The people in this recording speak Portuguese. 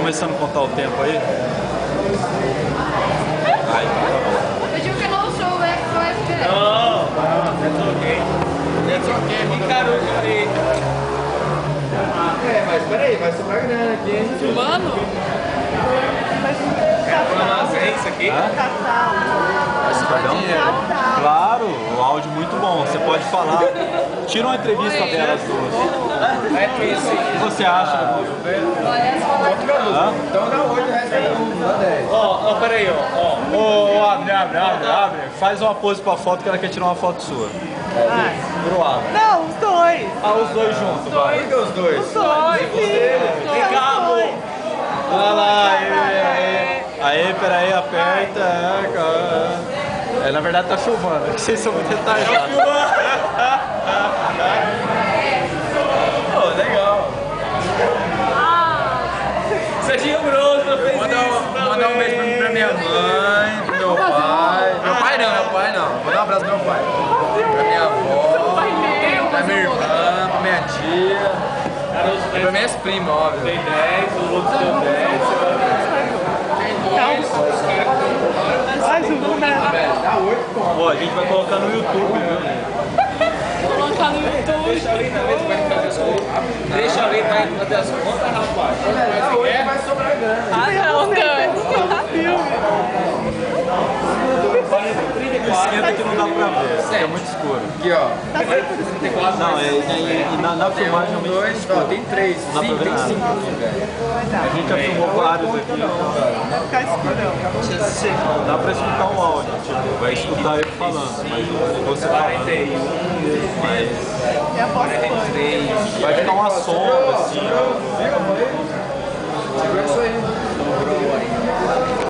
começando a contar o tempo aí? Aí, tá bom. But you can also like five minutes. No, that's okay. That's okay, me caro ali. Mas peraí, vai sobrar grana aqui, hein? Filmando? Isso aqui? Vai sobrar dinheiro. Claro, o áudio muito bom. Você pode falar. Tira uma entrevista delas duas. O que você acha? Hã? Então dá 8, o resto é 1, dá 10. Ó, peraí, ó. Ô, abre. Faz uma pose pra foto que ela quer tirar uma foto sua. Pro lado. Não, os dois. Ah, os dois juntos, vai. Por que os dois? Os dois, filho. Vem cá, amor. Olha lá, aí, peraí, aperta. É, na verdade tá filmando, é que vocês são muito retardados. Pô, legal. Serginho Grosso fez isso. Mandar um beijo pra minha mãe, pro meu pai. Meu pai não. Vou dar um abraço pro meu pai. Pra minha avó, pra minha irmã, pra minha tia. E pra minhas primas, óbvio. Tem 10, o outro deu 10. Mais um, né? Dá 8, pô. Pô, a gente vai colocar no YouTube, viu? Colocar no YouTube. Deixa ali também, tu vai fazer as contas. Deixa ali, vai fazer as contas, rapaz. Dá 8, vai sobrar grana. Ah, não, Dani. Esquenta que não dá pra ver, é muito escuro. Aqui, ó. Não, na filmagem Um, realmente dois, ó, tem 3. não dá pra ver Tem nada. 5 aqui, velho. A gente já filmou vários aqui, então Vai ficar escurão. dá pra escutar o áudio, tipo, vai escutar ele falando, mas você falando, mas É a voz fã. vai ficar uma sombra assim, ó.